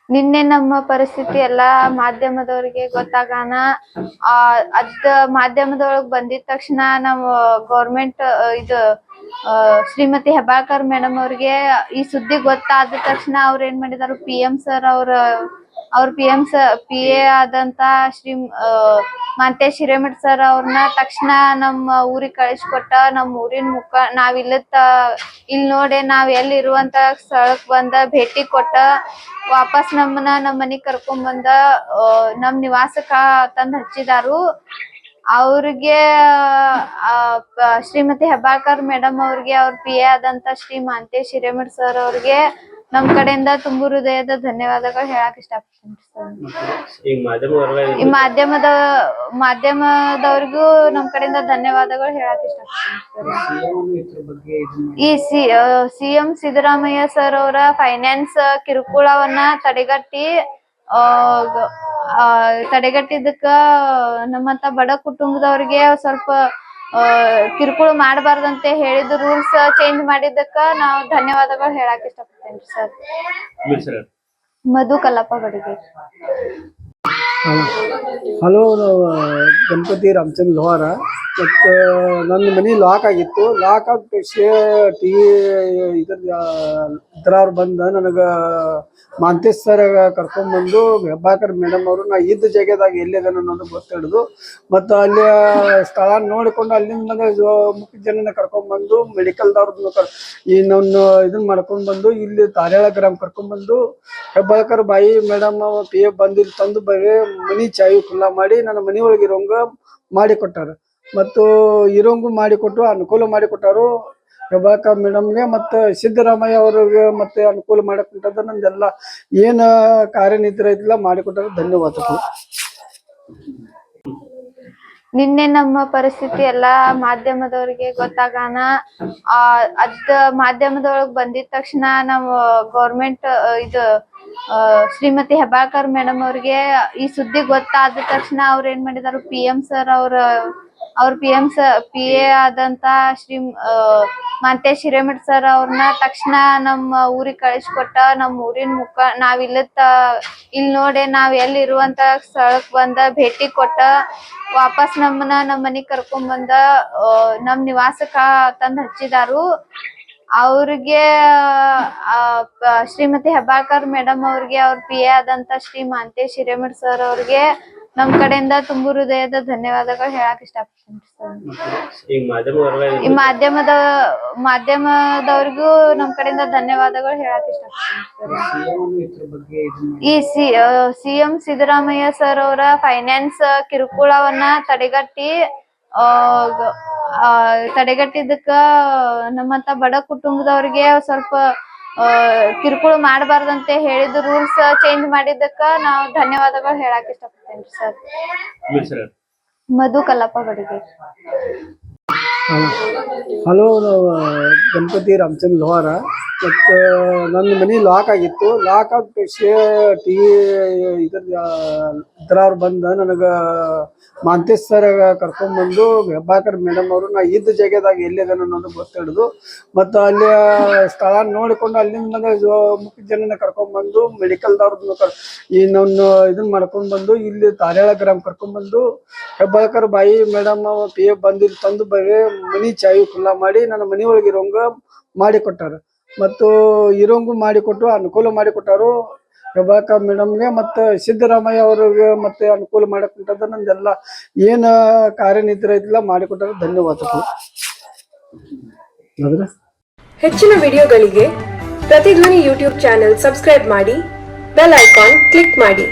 ನಿನ್ನೆ ನಮ್ಮ ಪರಿಸ್ಥಿತಿ ಎಲ್ಲಾ ಮಾಧ್ಯಮದವರಿಗೆ ಗೊತ್ತಾಗಾನ ಅದ್ ಮಾಧ್ಯಮದೊಳಗ್ ಬಂದಿದ ತಕ್ಷಣ ನಾವು ಗೌರ್ಮೆಂಟ್ ಇದು ಶ್ರೀಮತಿ ಹೆಬ್ಬಾಳ್ಕರ್ ಮೇಡಮ್ ಅವ್ರಿಗೆ ಈ ಸುದ್ದಿ ಗೊತ್ತಾದ ತಕ್ಷಣ ಅವ್ರ ಏನ್ ಮಾಡಿದಾರು PM ಸರ್ ಅವ್ರ PA ಆದಂತ ಶ್ರೀ ಮಾಂತೇಶ್ ಹಿರೇಮಠ್ ಸರ್ ಅವ್ರನ್ನ ತಕ್ಷಣ ನಮ್ಮ ಊರಿಗೆ ಕಳಿಸ್ಕೊಟ್ಟ ನಮ್ಮ ಊರಿನ ನಾವ್ ಇಲ್ಲಿ ನೋಡಿ ನಾವ್ ಎಲ್ಲಿ ಇರುವಂತ ಸ್ಥಳಕ್ ಬಂದ ಭೇಟಿ ಕೊಟ್ಟ ವಾಪಸ್ ನಮ್ಮನ್ನ ನಮ್ಮ ಮನಿಗ್ ಕರ್ಕೊಂಡ್ ಬಂದ ನಮ್ ನಿವಾಸಕ್ಕ ತಂದ್ ಹಚ್ಚಿದಾರು. ಅವ್ರಿಗೆ ಶ್ರೀಮತಿ ಹೆಬ್ಬಾಳ್ಕರ್ ಮೇಡಮ್ ಅವ್ರಿಗೆ ಅವ್ರ PA ಆದಂತ ಶ್ರೀ ಮಾಂತೇಶ್ ಹಿರೇಮಠ್ ಸರ್ ಅವ್ರಿಗೆ ನಮ್ ಕಡೆಯಿಂದ ತುಂಬು ಹೃದಯದ ಧನ್ಯವಾದಗಳು ಹೇಳಕ್ ಇಷ್ಟಪಡ್ತೀನಿ ಸರ್. ಈ ಮಾಧ್ಯಮದವ್ರಿಗೂ ನಮ್ ಕಡೆಯಿಂದ ಧನ್ಯವಾದಗಳು ಹೇಳಕ್ ಇಷ್ಟಪಡ್ತೀನಿ ಸರ್. ಈ CM ಸಿದ್ದರಾಮಯ್ಯ ಸರ್ ಅವರ ಫೈನಾನ್ಸ್ ಕಿರುಕುಳವನ್ನ ತಡೆಗಟ್ಟಿದ್ದಕ್ಕ ನಮ್ಮಂತ ಬಡ ಕುಟುಂಬದವ್ರಿಗೆ ಸ್ವಲ್ಪ ಕಿರುಕುಳ ಮಾಡಬಾರ್ದಂತೆ ಹೇಳಿದ ರೂಲ್ಸ್ ಚೇಂಜ್ ಮಾಡಿದ್ದಕ್ಕ ನಾವು ಧನ್ಯವಾದಗಳು ಹೇಳಕ್ ಇಷ್ಟಪಡ್ತೇನೆ ಸರ್. ಮಧು ಕಲ್ಲಪ್ಪ ಬಡಿಗೆ. ಹಲೋ, ಗಣಪತಿ ರಾಮಚಂದ್ರ ಲೋಹಾರ. ಮತ್ತು ನನ್ನ ಮನೆ ಲಾಕ್ ಆಗಿತ್ತು. ಲಾಕ್ ಆದ TV ಇದ್ರವ್ರು ಬಂದು ನನಗೆ ಮಾಂತೇಶ್ ಸರ್ ಕರ್ಕೊಂಡ್ಬಂದು ಹೆಬ್ಬಾಳ್ಕರ್ ಮೇಡಮ್ ಅವರು ನಾ ಇದ್ದ ಜಾಗದಾಗ ಎಲ್ಲಿದ್ದಾನೆ ಅನ್ನೋದು ಗೊತ್ತಿಡಿದು ಮತ್ತು ಅಲ್ಲಿ ಸ್ಥಳ ನೋಡಿಕೊಂಡು ಅಲ್ಲಿಂದ ಮುಖ್ಯ ಜನನ ಕರ್ಕೊಂಡ್ಬಂದು ಮೆಡಿಕಲ್ದವ್ರದ್ದು ಇನ್ನೊಂದು ಇದನ್ನ ಮಾಡ್ಕೊಂಡು ಬಂದು ಇಲ್ಲಿ ತಾರ್ಯಾಳ ಗ್ರಾಮ ಕರ್ಕೊಂಡ್ಬಂದು ಹೆಬ್ಬಾಳ್ಕರ್ ಬಾಯಿ ಮೇಡಮ್ PA ಬಂದು ಇಲ್ಲಿ ತಂದು ಮನಿ ಚಾವಿ ಖುಲ್ಲಾ ಮಾಡಿ ನನ್ನ ಮನಿ ಒಳಗೆ ಇರೋಂಗ ಮಾಡಿಕೊಟ್ಟಾರ ಮತ್ತು ಇರೋಂಗು ಮಾಡಿಕೊಟ್ಟು ಅನುಕೂಲ ಮಾಡಿಕೊಟ್ಟಾರು ಹೆಬ್ಬಾಳ್ಕರ್ ಮೇಡಮ್ಗೆ ಮತ್ತು ಸಿದ್ದರಾಮಯ್ಯ ಅವ್ರಿಗೆ ಮತ್ತೆ ಅನುಕೂಲ ಮಾಡಿಕೊಟ್ಟದ ನಂದೆಲ್ಲ ಏನ ಕಾರ್ಯನಿದ್ರ ಐತಿಲ್ಲ ಮಾಡಿಕೊಟ್ಟಾರ. ಧನ್ಯವಾದಗಳು. ನಿನ್ನೆ ನಮ್ಮ ಪರಿಸ್ಥಿತಿ ಎಲ್ಲಾ ಮಾಧ್ಯಮದವರಿಗೆ ಗೊತ್ತಾಗಾನ ಅದ್ ಮಾಧ್ಯಮದೊಳಗ್ ಬಂದಿದ ತಕ್ಷಣ ನಾವು ಗೌರ್ಮೆಂಟ್ ಶ್ರೀಮತಿ ಹೆಬ್ಬಾಳ್ಕರ್ ಮೇಡಮ್ ಅವ್ರಿಗೆ ಈ ಸುದ್ದಿ ಗೊತ್ತಾದ ತಕ್ಷಣ ಅವ್ರ ಏನ್ ಮಾಡಿದಾರು PM ಸರ್ ಅವ್ರ PA ಆದಂತ ಶ್ರೀ ಮಾಂತೇಶ್ ಹಿರೇಮಠ್ ಸರ್ ಅವ್ರನ್ನ ತಕ್ಷಣ ನಮ್ಮ ಊರಿಗೆ ಕಳಿಸ್ಕೊಟ್ಟ ನಮ್ಮ ಊರಿನ ನಾವ್ ಇಲ್ಲಿ ನೋಡಿ ನಾವ್ ಎಲ್ಲಿ ಇರುವಂತ ಸ್ಥಳಕ್ ಬಂದ ಭೇಟಿ ಕೊಟ್ಟ ವಾಪಸ್ ನಮ್ಮನ್ನ ನಮ್ಮ ಮನಿಗ್ ಕರ್ಕೊಂಡ್ ಬಂದ ನಮ್ ನಿವಾಸಕ್ಕ ತಂದ್ ಹಚ್ಚಿದಾರು. ಅವ್ರಿಗೆ ಶ್ರೀಮತಿ ಹೆಬ್ಬಾಳ್ಕರ್ ಮೇಡಮ್ ಅವ್ರಿಗೆ ಅವ್ರ PA ಆದಂತ ಶ್ರೀ ಮಾಂತೇಶ್ ಹಿರೇಮಠ್ ಸರ್ ಅವ್ರಿಗೆ ನಮ್ ಕಡೆಯಿಂದ ತುಂಬು ಹೃದಯದ ಧನ್ಯವಾದಗಳು ಹೇಳಕ್ ಇಷ್ಟಪಡ್ತೀನಿ ಸರ್. ಈ ಮಾಧ್ಯಮದವ್ರಿಗೂ ನಮ್ ಕಡೆಯಿಂದ ಧನ್ಯವಾದಗಳು ಹೇಳಕ್ ಇಷ್ಟಪಡ್ತೀನಿ ಸರ್. ಈ CM ಸಿದ್ದರಾಮಯ್ಯ ಸರ್ ಅವರ ಫೈನಾನ್ಸ್ ಕಿರುಕುಳವನ್ನ ತಡೆಗಟ್ಟಿದ್ದಕ್ಕ ನಮ್ಮಂತ ಬಡ ಕುಟುಂಬದವ್ರಿಗೆ ಸ್ವಲ್ಪ ಕಿರುಕುಳ ಮಾಡಬಾರ್ದಂತೆ ಹೇಳಿದ ರೂಲ್ಸ್ ಚೇಂಜ್ ಮಾಡಿದ್ದಕ್ಕ ನಾವು ಧನ್ಯವಾದಗಳು ಹೇಳಕ್ ಇಷ್ಟಪಡ್ತೇನೆ ಸರ್. ಮಧು ಕಲ್ಲಪ್ಪ ಬಡಿಗೆ. ಹಲೋ, ಗಣಪತಿ ರಾಮಚಂದ್ರ ಲೋಹಾರ. ಮತ್ತು ನನ್ನ ಮನೆ ಲಾಕ್ ಆಗಿತ್ತು. ಲಾಕ್ ಆದ TV ಇದ್ರವ್ರು ಬಂದು ನನಗೆ ಮಾಂತೇಶ್ ಸರ್ ಕರ್ಕೊಂಡ್ಬಂದು ಹೆಬ್ಬಾಳ್ಕರ್ ಮೇಡಮ್ ಅವರು ನಾ ಇದ್ದ ಜಾಗದಾಗ ಎಲ್ಲಿದ್ದಾನೆ ಅನ್ನೋದು ಗೊತ್ತಿಡಿದು ಮತ್ತು ಅಲ್ಲಿ ಸ್ಥಳ ನೋಡಿಕೊಂಡು ಅಲ್ಲಿಂದ ಮುಖ್ಯ ಜನನ ಕರ್ಕೊಂಡ್ಬಂದು ಮೆಡಿಕಲ್ದವ್ರದ್ದು ಇನ್ನೊಂದು ಇದನ್ನ ಮಾಡ್ಕೊಂಡು ಬಂದು ಇಲ್ಲಿ ತಾರ್ಯಾಳ ಗ್ರಾಮ ಕರ್ಕೊಂಡ್ಬಂದು ಹೆಬ್ಬಾಳ್ಕರ್ ಬಾಯಿ ಮೇಡಮ್ PA ಬಂದು ಇಲ್ಲಿ ತಂದು ಮನಿ ಚಾವಿ ಖುಲ್ಲಾ ಮಾಡಿ ನನ್ನ ಮನಿ ಒಳಗೆ ಇರೋಂಗ ಮಾಡಿಕೊಟ್ಟಾರ ಮತ್ತು ಇರೋಂಗು ಮಾಡಿಕೊಟ್ಟು ಅನುಕೂಲ ಮಾಡಿಕೊಟ್ಟಾರು ಹೆಬ್ಬಾಳ್ಕರ್ ಮೇಡಮ್ಗೆ ಮತ್ತು ಸಿದ್ದರಾಮಯ್ಯ ಅವ್ರಿಗೆ ಮತ್ತೆ ಅನುಕೂಲ ಮಾಡಿಕೊಟ್ಟದ ನಂದೆಲ್ಲ ಏನ ಕಾರ್ಯನಿದ್ರ ಐತಿಲ್ಲ ಮಾಡಿಕೊಟ್ಟಾರ. ಧನ್ಯವಾದಗಳು. ಹೆಚ್ಚಿನ ವಿಡಿಯೋಗಳಿಗೆ ಪ್ರತಿಧ್ವನಿ YouTube ಚಾನೆಲ್ ಸಬ್ಸ್ಕ್ರೈಬ್ ಮಾಡಿ, ಬೆಲ್ ಐಕಾನ್ ಕ್ಲಿಕ್ ಮಾಡಿ.